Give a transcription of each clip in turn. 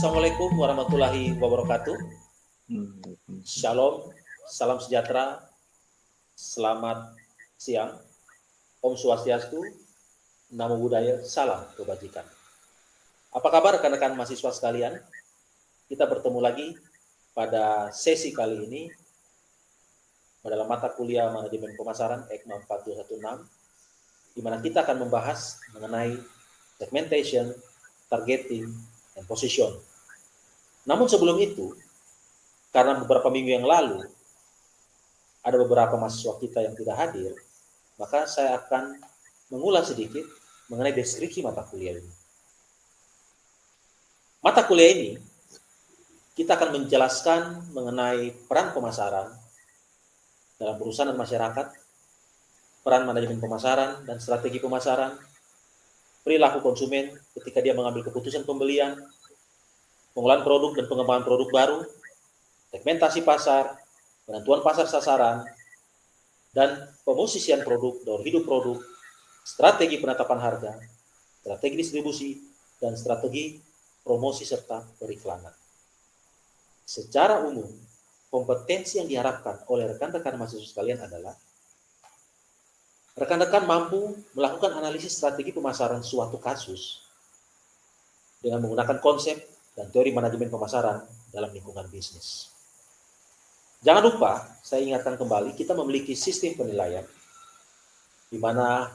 Assalamualaikum warahmatullahi wabarakatuh. Shalom, salam sejahtera, selamat siang, Om Swastiastu, Namo Buddhaya, salam kebajikan. Apa kabar rekan-rekan mahasiswa sekalian? Kita bertemu lagi pada sesi kali ini dalam mata kuliah Manajemen Pemasaran EKMA 4216, di mana kita akan membahas mengenai segmentation, targeting, dan position. Namun sebelum itu, karena beberapa minggu yang lalu ada beberapa mahasiswa kita yang tidak hadir, maka saya akan mengulas sedikit mengenai deskripsi mata kuliah ini. Mata kuliah ini, kita akan menjelaskan mengenai peran pemasaran dalam perusahaan dan masyarakat, peran manajemen pemasaran dan strategi pemasaran, perilaku konsumen ketika dia mengambil keputusan pembelian, pengolahan produk dan pengembangan produk baru, segmentasi pasar, penentuan pasar sasaran, dan pemosisian produk daur hidup produk, strategi penetapan harga, strategi distribusi, dan strategi promosi serta periklanan. Secara umum, kompetensi yang diharapkan oleh rekan-rekan mahasiswa sekalian adalah rekan-rekan mampu melakukan analisis strategi pemasaran suatu kasus dengan menggunakan konsep dan teori manajemen pemasaran dalam lingkungan bisnis. Jangan lupa, saya ingatkan kembali, kita memiliki sistem penilaian di mana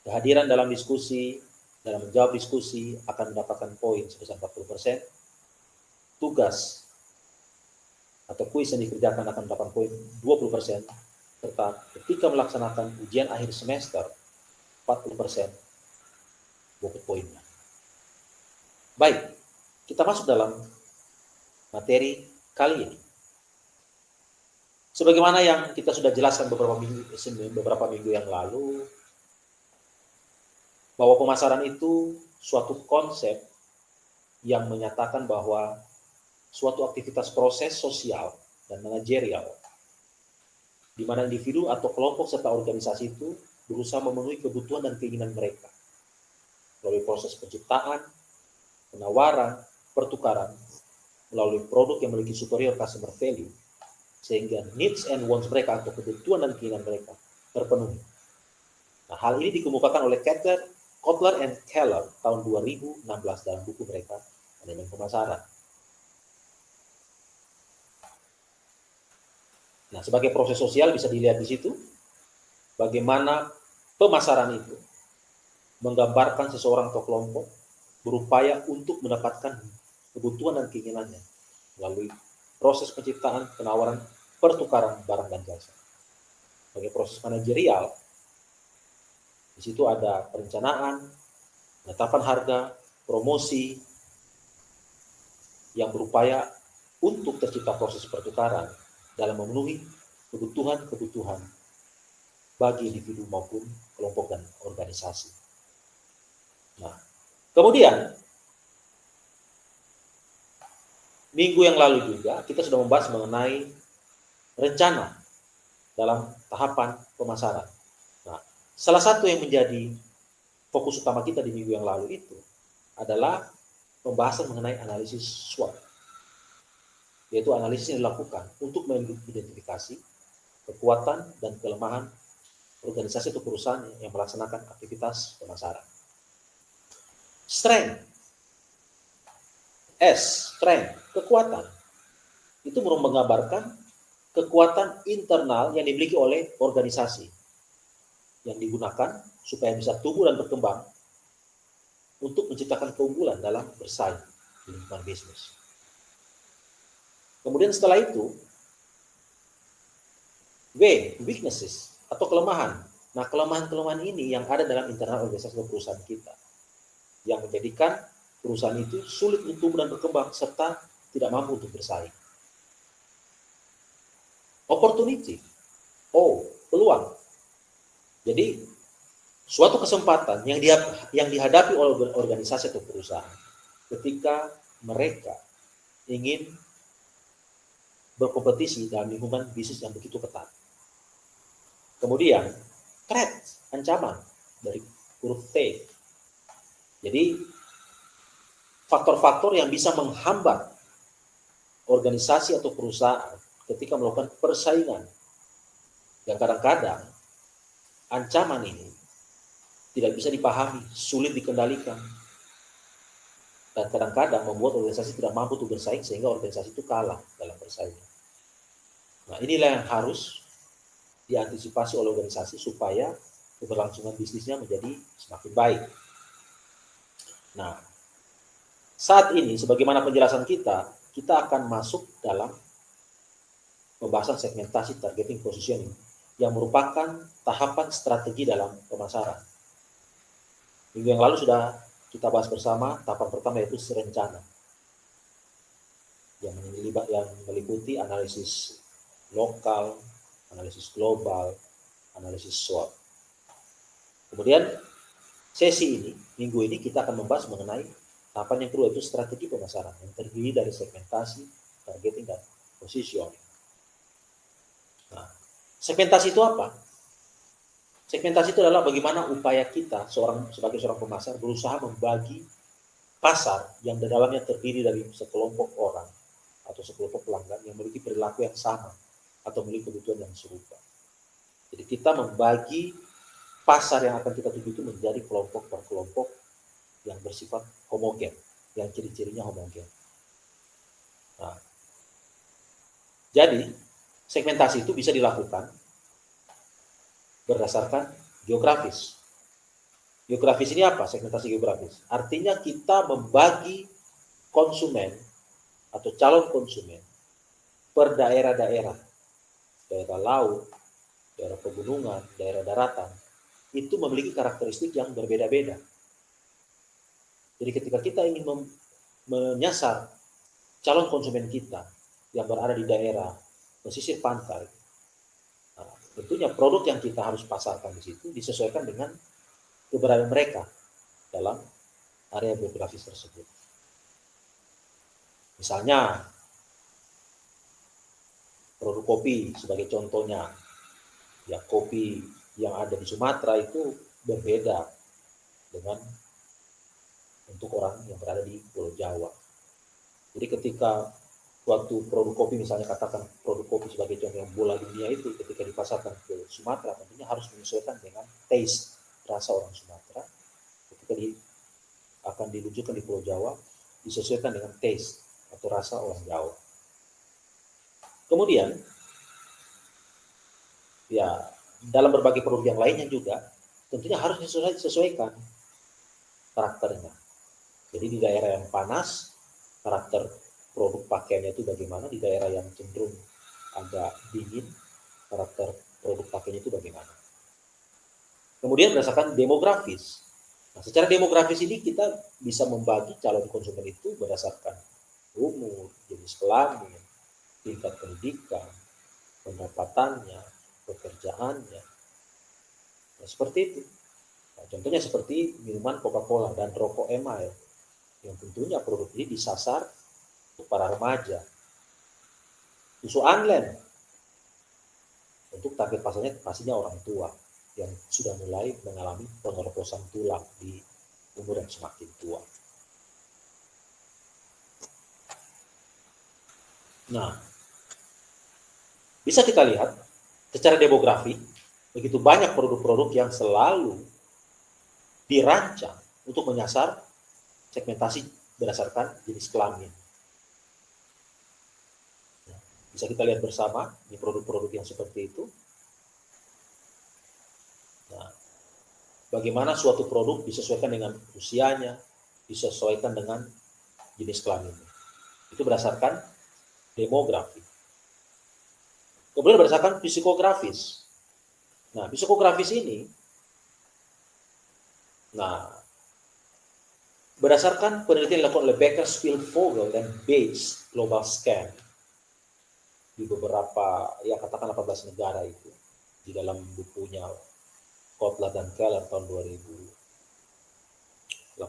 kehadiran dalam diskusi, dalam menjawab diskusi akan mendapatkan poin sebesar 40%, tugas atau kuis yang dikerjakan akan mendapatkan poin 20%, serta ketika melaksanakan ujian akhir semester 40% bobot poinnya. Baik, kita masuk dalam materi kali ini. Sebagaimana yang kita sudah jelaskan beberapa minggu yang lalu, bahwa pemasaran itu suatu konsep yang menyatakan bahwa suatu aktivitas proses sosial dan manajerial, di mana individu atau kelompok serta organisasi itu berusaha memenuhi kebutuhan dan keinginan mereka melalui proses penciptaan, penawaran, pertukaran, melalui produk yang memiliki superior customer value, sehingga needs and wants mereka atau kebutuhan dan keinginan mereka terpenuhi. Nah, hal ini dikemukakan oleh Kotler and Keller tahun 2016 dalam buku mereka Manajemen Pemasaran. Nah, sebagai proses sosial bisa dilihat di situ bagaimana pemasaran itu menggambarkan seseorang atau kelompok berupaya untuk mendapatkan kebutuhan dan keinginannya melalui proses penciptaan, penawaran, pertukaran barang dan jasa. Sebagai proses manajerial, di situ ada perencanaan, penetapan harga, promosi yang berupaya untuk tercipta proses pertukaran dalam memenuhi kebutuhan-kebutuhan bagi individu maupun kelompok dan organisasi. Nah, kemudian minggu yang lalu juga kita sudah membahas mengenai rencana dalam tahapan pemasaran. Nah, salah satu yang menjadi fokus utama kita di minggu yang lalu itu adalah pembahasan mengenai analisis SWOT, yaitu analisis yang dilakukan untuk mengidentifikasi kekuatan dan kelemahan organisasi atau perusahaan yang melaksanakan aktivitas pemasaran. Strength, kekuatan, itu menggambarkan kekuatan internal yang dimiliki oleh organisasi yang digunakan supaya bisa tumbuh dan berkembang untuk menciptakan keunggulan dalam bersaing di lingkungan bisnis. Kemudian setelah itu, weaknesses atau kelemahan. Nah, kelemahan-kelemahan ini yang ada dalam internal organisasi atau perusahaan kita, yang menjadikan perusahaan itu sulit untuk tumbuh dan berkembang serta tidak mampu untuk bersaing. Opportunity, peluang. Jadi, suatu kesempatan yang dihadapi oleh organisasi atau perusahaan ketika mereka ingin berkompetisi dalam lingkungan bisnis yang begitu ketat. Kemudian, threat, ancaman dari huruf T. Jadi, faktor-faktor yang bisa menghambat organisasi atau perusahaan ketika melakukan persaingan. Yang kadang-kadang ancaman ini tidak bisa dipahami, sulit dikendalikan, dan kadang-kadang membuat organisasi tidak mampu untuk bersaing sehingga organisasi itu kalah dalam persaingan. Nah, inilah yang harus diantisipasi oleh organisasi supaya keberlangsungan bisnisnya menjadi semakin baik. Nah, saat ini sebagaimana penjelasan kita akan masuk dalam pembahasan segmentasi targeting positioning yang merupakan tahapan strategi dalam pemasaran. Minggu yang lalu sudah kita bahas bersama tahapan pertama yaitu rencana yang meliputi analisis lokal, analisis global, analisis SWOT. Kemudian sesi ini, minggu ini kita akan membahas mengenai tahapan yang kedua yaitu strategi pemasaran yang terdiri dari segmentasi, targeting, dan positioning. Nah, segmentasi itu apa? Segmentasi itu adalah bagaimana upaya kita sebagai seorang pemasar berusaha membagi pasar yang di dalamnya terdiri dari sekelompok orang atau sekelompok pelanggan yang memiliki perilaku yang sama atau memiliki kebutuhan yang serupa. Jadi kita membagi pasar yang akan kita tuju itu menjadi kelompok per kelompok yang bersifat homogen, yang ciri-cirinya homogen. Nah, jadi segmentasi itu bisa dilakukan berdasarkan geografis. Geografis ini apa? Segmentasi geografis. Artinya kita membagi konsumen atau calon konsumen per daerah-daerah. Daerah laut, daerah pegunungan, daerah daratan. Itu memiliki karakteristik yang berbeda-beda. Jadi ketika kita ingin menyasar calon konsumen kita yang berada di daerah pesisir pantai, tentunya produk yang kita harus pasarkan di situ disesuaikan dengan keberadaan mereka dalam area geografis tersebut. Misalnya, produk kopi sebagai contohnya, ya kopi yang ada di Sumatera itu berbeda dengan untuk orang yang berada di Pulau Jawa. Jadi ketika waktu produk kopi misalnya katakan produk kopi sebagai contoh yang bola dunia itu ketika dipasarkan ke Sumatera tentunya harus menyesuaikan dengan taste rasa orang Sumatera. Ketika akan diluncurkan di Pulau Jawa disesuaikan dengan taste atau rasa orang Jawa. Kemudian ya dalam berbagai produk yang lainnya juga tentunya harus disesuaikan karakternya. Jadi di daerah yang panas karakter produk pakaiannya itu bagaimana, di daerah yang cenderung agak dingin, karakter produk pakaiannya itu bagaimana. Kemudian berdasarkan demografis. Nah, secara demografis ini kita bisa membagi calon konsumen itu berdasarkan umur, jenis kelamin, tingkat pendidikan, pendapatannya, pekerjaannya. Nah, seperti itu. Nah, contohnya seperti minuman Coca-Cola dan rokok Emile, yang tentunya produk ini disasar untuk para remaja. Susu Anlen untuk target pasarnya pastinya orang tua yang sudah mulai mengalami pengeroposan tulang di umur yang semakin tua. Nah, bisa kita lihat secara demografi begitu banyak produk-produk yang selalu dirancang untuk menyasar segmentasi berdasarkan jenis kelamin. Bisa kita lihat bersama di produk-produk yang seperti itu. Nah, bagaimana suatu produk disesuaikan dengan usianya, disesuaikan dengan jenis kelaminnya. Itu berdasarkan demografi. Kemudian berdasarkan psikografis. Nah, psikografis ini, berdasarkan penelitian dilakukan oleh Bakersfield, Vogel, dan Bates Global Scan di beberapa, ya katakan 18 negara itu, di dalam bukunya Kotler dan Keller tahun 2018,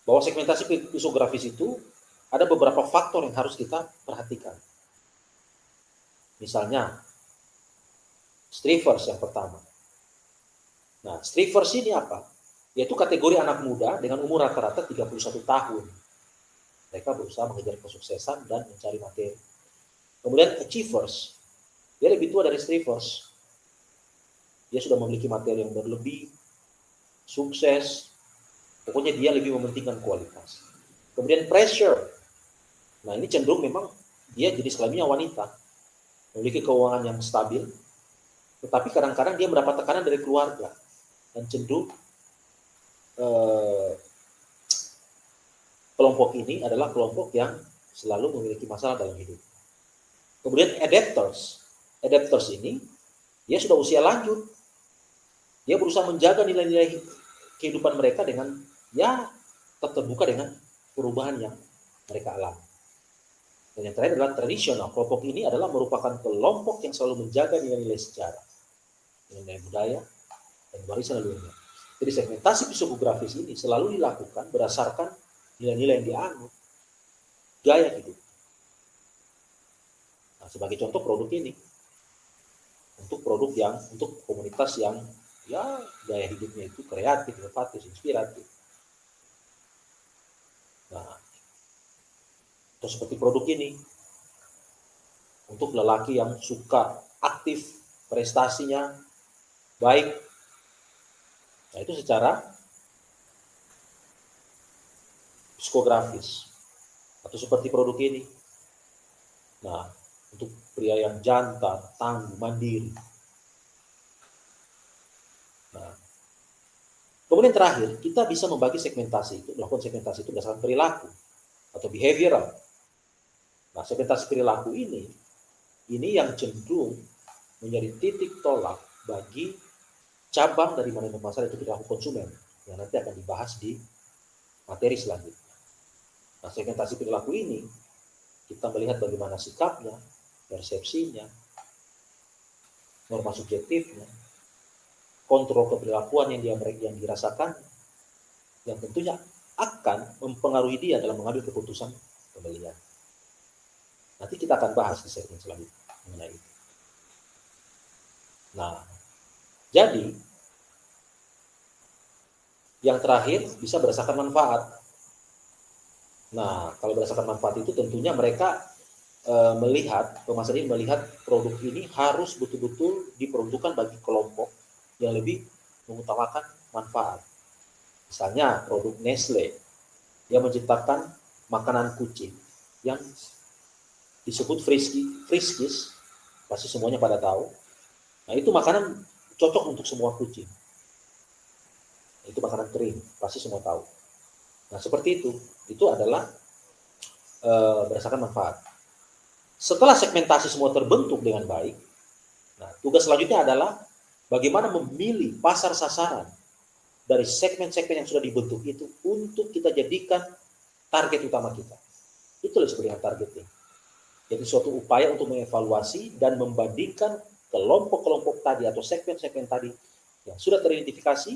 bahwa segmentasi psikografis itu ada beberapa faktor yang harus kita perhatikan. Misalnya, Strivers yang pertama. Nah, Strivers ini apa? yaitu kategori anak muda dengan umur rata-rata 31 tahun. Mereka berusaha mengejar kesuksesan dan mencari materi. Kemudian achievers, dia lebih tua dari strivers. Dia sudah memiliki materi yang berlebih, sukses, pokoknya dia lebih mementingkan kualitas. Kemudian pressure, nah ini cenderung memang dia jenis kelaminnya wanita, memiliki keuangan yang stabil, tetapi kadang-kadang dia mendapat tekanan dari keluarga, dan cenderung kelompok ini adalah kelompok yang selalu memiliki masalah dalam hidup. Kemudian adapters ini dia sudah usia lanjut, dia berusaha menjaga nilai-nilai kehidupan mereka dengan ya terbuka dengan perubahan yang mereka alami. Dan yang terakhir adalah tradisional. Kelompok ini adalah merupakan kelompok yang selalu menjaga nilai-nilai sejarah, nilai budaya, dan warisan leluhur. Jadi segmentasi psikografis ini selalu dilakukan berdasarkan nilai-nilai yang dianut, gaya hidup. Nah, sebagai contoh produk ini, untuk komunitas yang ya gaya hidupnya itu kreatif, inovatif, inspiratif. Nah, atau seperti produk ini untuk lelaki yang suka aktif, prestasinya baik. Nah, itu secara psikografis. Atau seperti produk ini. Nah, untuk pria yang jantan, tangguh, mandiri. Nah, kemudian terakhir, kita bisa membagi segmentasi itu, melakukan segmentasi itu berdasarkan perilaku atau behavioral. Nah, segmentasi perilaku ini yang cenderung menjadi titik tolak bagi cabang dari manajemen pasar itu perilaku konsumen yang nanti akan dibahas di materi selanjutnya. Nah, segmentasi perilaku ini kita melihat bagaimana sikapnya, persepsinya, norma subjektifnya, kontrol keperilakuan yang dirasakan, yang tentunya akan mempengaruhi dia dalam mengambil keputusan pembelian. Nanti kita akan bahas di segmen selanjutnya mengenai itu. Nah, jadi yang terakhir bisa berdasarkan manfaat. Nah, kalau berdasarkan manfaat itu tentunya mereka pemasar ini melihat produk ini harus betul-betul diperuntukkan bagi kelompok yang lebih mengutamakan manfaat. Misalnya produk Nestle yang menciptakan makanan kucing yang disebut Friskies, pasti semuanya pada tahu. Nah, itu makanan cocok untuk semua kucing. Itu makanan kering, pasti semua tahu. Nah, seperti itu. Itu adalah berdasarkan manfaat. Setelah segmentasi semua terbentuk dengan baik, nah, tugas selanjutnya adalah bagaimana memilih pasar sasaran dari segmen-segmen yang sudah dibentuk itu untuk kita jadikan target utama kita. Itulah sebenarnya targeting. Jadi suatu upaya untuk mengevaluasi dan membandingkan kelompok-kelompok tadi atau segmen-segmen tadi yang sudah teridentifikasi,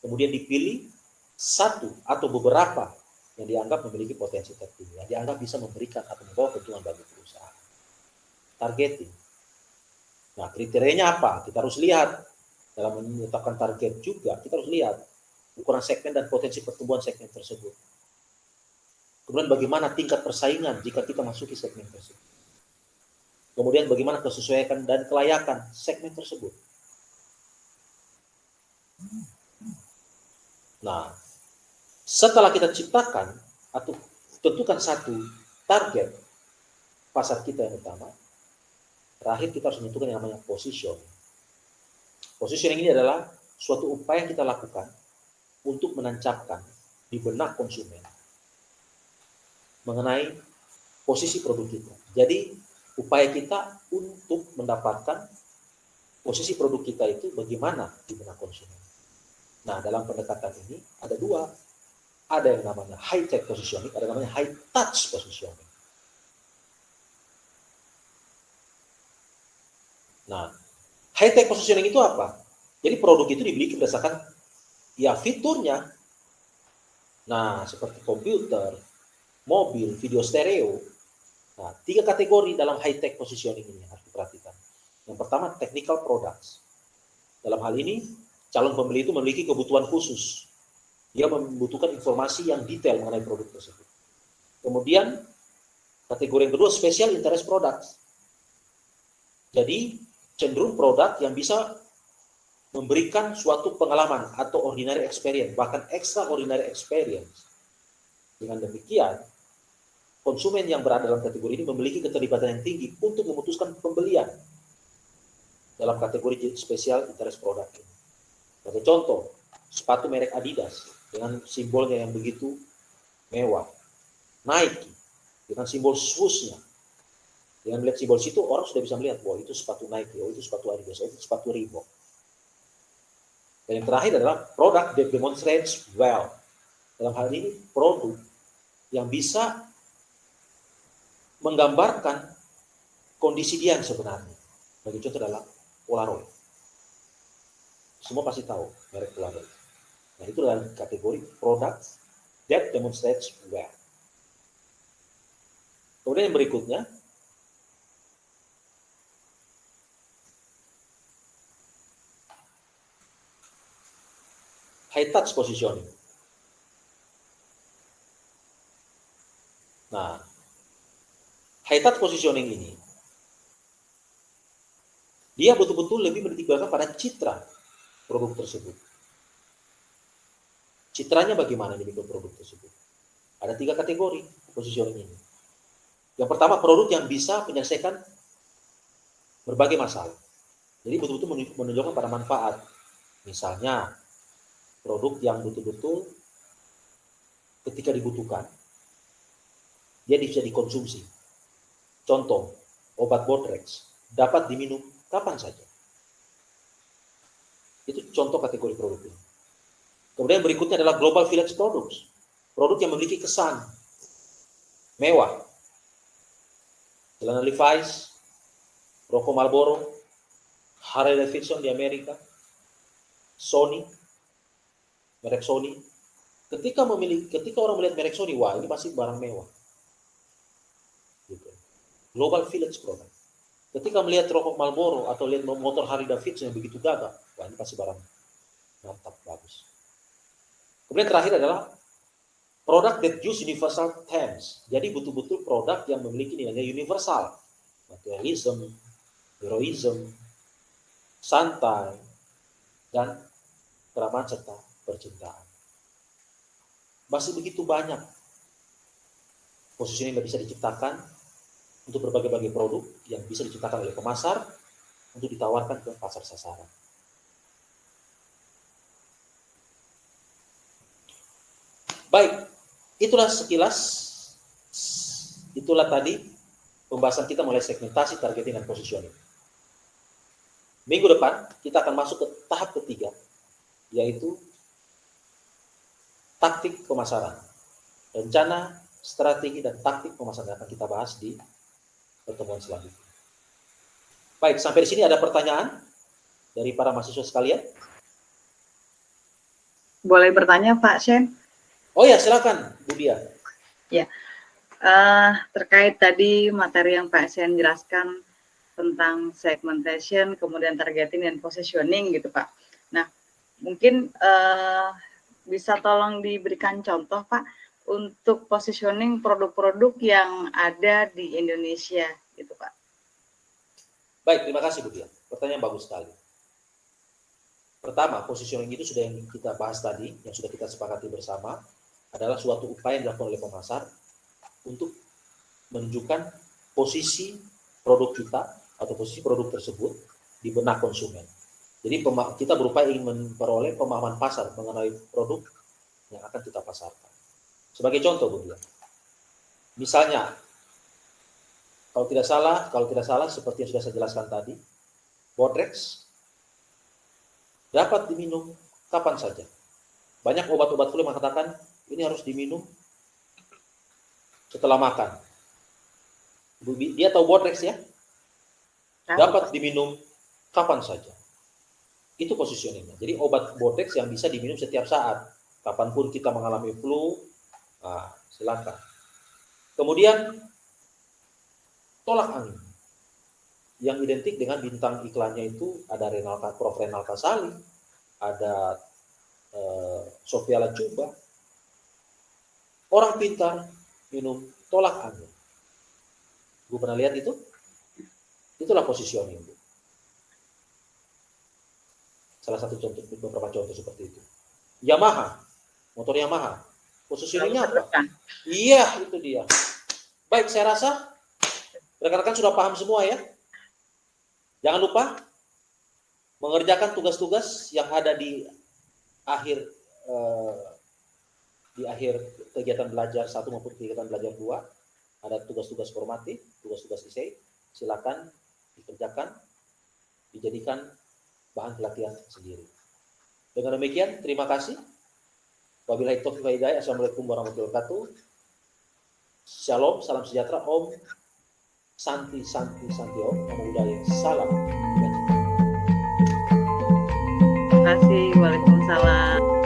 kemudian dipilih satu atau beberapa yang dianggap memiliki potensi tertinggi, yang dianggap bisa memberikan atau membawa keuntungan bagi perusahaan. Targeting. Nah, kriterianya apa? Kita harus lihat. Dalam menetapkan target juga, kita harus lihat ukuran segmen dan potensi pertumbuhan segmen tersebut. Kemudian bagaimana tingkat persaingan jika kita masuki segmen tersebut. Kemudian bagaimana kesesuaian dan kelayakan segmen tersebut. Nah, setelah kita ciptakan atau tentukan satu target pasar kita yang utama, terakhir kita harus menentukan yang namanya positioning. Positioning ini adalah suatu upaya yang kita lakukan untuk menancapkan di benak konsumen mengenai posisi produk kita. Jadi, upaya kita untuk mendapatkan posisi produk kita itu bagaimana di benak konsumen. Nah, dalam pendekatan ini ada dua. Ada yang namanya high-tech positioning, ada yang namanya high-touch positioning. Nah, high-tech positioning itu apa? Jadi produk itu dimiliki berdasarkan ya fiturnya. Nah, seperti komputer, mobil, video stereo. Nah, 3 kategori dalam high-tech positioning ini harus diperhatikan. Yang pertama, technical products. Dalam hal ini, calon pembeli itu memiliki kebutuhan khusus. Dia membutuhkan informasi yang detail mengenai produk tersebut. Kemudian kategori yang kedua, special interest products. Jadi cenderung produk yang bisa memberikan suatu pengalaman atau ordinary experience, bahkan extraordinary experience. Dengan demikian, konsumen yang berada dalam kategori ini memiliki keterlibatan yang tinggi untuk memutuskan pembelian dalam kategori special interest product ini. Sebagai contoh, sepatu merek Adidas dengan simbolnya yang begitu mewah, Nike dengan simbol swoosh-nya. Dengan melihat simbol situ, orang sudah bisa melihat, wah itu sepatu Nike, oh itu sepatu Adidas, oh itu sepatu Reebok. Dan yang terakhir adalah produk that demonstrates well. Dalam hal ini, produk yang bisa menggambarkan kondisi dia yang sebenarnya. Bagi contoh adalah Polaroid. Semua pasti tahu merek Polaroid. Nah, itu adalah kategori produk that demonstrates well. Kemudian yang berikutnya, high touch positioning. Nah, high touch positioning ini, dia betul-betul lebih menitikberatkan pada citra produk tersebut. Citranya bagaimana di produk tersebut? Ada 3 kategori positioning ini. Yang pertama, produk yang bisa menyelesaikan berbagai masalah. Jadi betul-betul menunjukkan pada manfaat. Misalnya, produk yang betul-betul ketika dibutuhkan, dia bisa dikonsumsi. Contoh, obat Botrex dapat diminum kapan saja. Itu contoh kategori produk ini. Kemudian berikutnya adalah global village products. Produk yang memiliki kesan mewah. Celana Levi's, rokok Marlboro, Harley Davidson di Amerika, Sony, merek Sony. Ketika orang melihat merek Sony, wah ini pasti barang mewah. Gitu. Global village product. Ketika melihat rokok Marlboro atau lihat motor Harley Davidson yang begitu gagah, wah ini pasti barang mantap, bagus. Kemudian terakhir adalah produk that use universal themes. Jadi betul-betul produk yang memiliki nilainya universal. Materialism, heroism, santai, dan keramahan serta percintaan. Masih begitu banyak posisi yang bisa diciptakan untuk berbagai-bagai produk yang bisa diciptakan oleh pemasar untuk ditawarkan ke pasar sasaran. Baik, itulah sekilas, itulah tadi pembahasan kita mulai segmentasi, targeting, dan positioning. Minggu depan kita akan masuk ke tahap ketiga, yaitu taktik pemasaran. Rencana, strategi, dan taktik pemasaran akan kita bahas di pertemuan selanjutnya. Baik, sampai di sini ada pertanyaan dari para mahasiswa sekalian? Boleh bertanya, Pak Shen? Oh ya, silakan, Bu Dia. Ya, terkait tadi materi yang Pak Shen jelaskan tentang segmentation, kemudian targeting dan positioning gitu, Pak. Nah, mungkin bisa tolong diberikan contoh, Pak, untuk positioning produk-produk yang ada di Indonesia gitu, Pak. Baik, terima kasih Bu Dia. Pertanyaan bagus sekali. Pertama, positioning itu sudah yang kita bahas tadi, yang sudah kita sepakati bersama, adalah suatu upaya yang dilakukan oleh pemasar untuk menunjukkan posisi produk kita atau posisi produk tersebut di benak konsumen. Jadi kita berupaya ingin memperoleh pemahaman pasar mengenai produk yang akan kita pasarkan. Sebagai contoh, Bu Dia, misalnya kalau tidak salah seperti yang sudah saya jelaskan tadi, Botrex dapat diminum kapan saja. Banyak obat-obat flu mengatakan ini harus diminum setelah makan. Dia tahu Botrex ya? Dapat diminum kapan saja. Itu positioningnya. Jadi obat Botrex yang bisa diminum setiap saat. Kapanpun kita mengalami flu, nah, silakan. Kemudian tolak angin. Yang identik dengan bintang iklannya itu ada Prof. Renal Kasali, ada Sofia Lacuba, orang pintar minum tolak angin. Gue pernah lihat itu? Itulah positioning. Salah satu contoh, beberapa contoh seperti itu. Yamaha, motor Yamaha, positioningnya apa? Iya, itu dia. Baik, saya rasa rekan-rekan sudah paham semua ya. Jangan lupa mengerjakan tugas-tugas yang ada di akhir kegiatan belajar 1 maupun kegiatan belajar 2. Ada tugas-tugas formatif, tugas-tugas esai. Silakan dikerjakan, dijadikan bahan pelatihan sendiri. Dengan demikian, terima kasih. Wabillahi taufiq wal hidayah. Assalamualaikum warahmatullahi wabarakatuh. Shalom, salam sejahtera, Om. Santi Om. Namo Buddhaya. Salam. Terima kasih. Waalaikumsalam.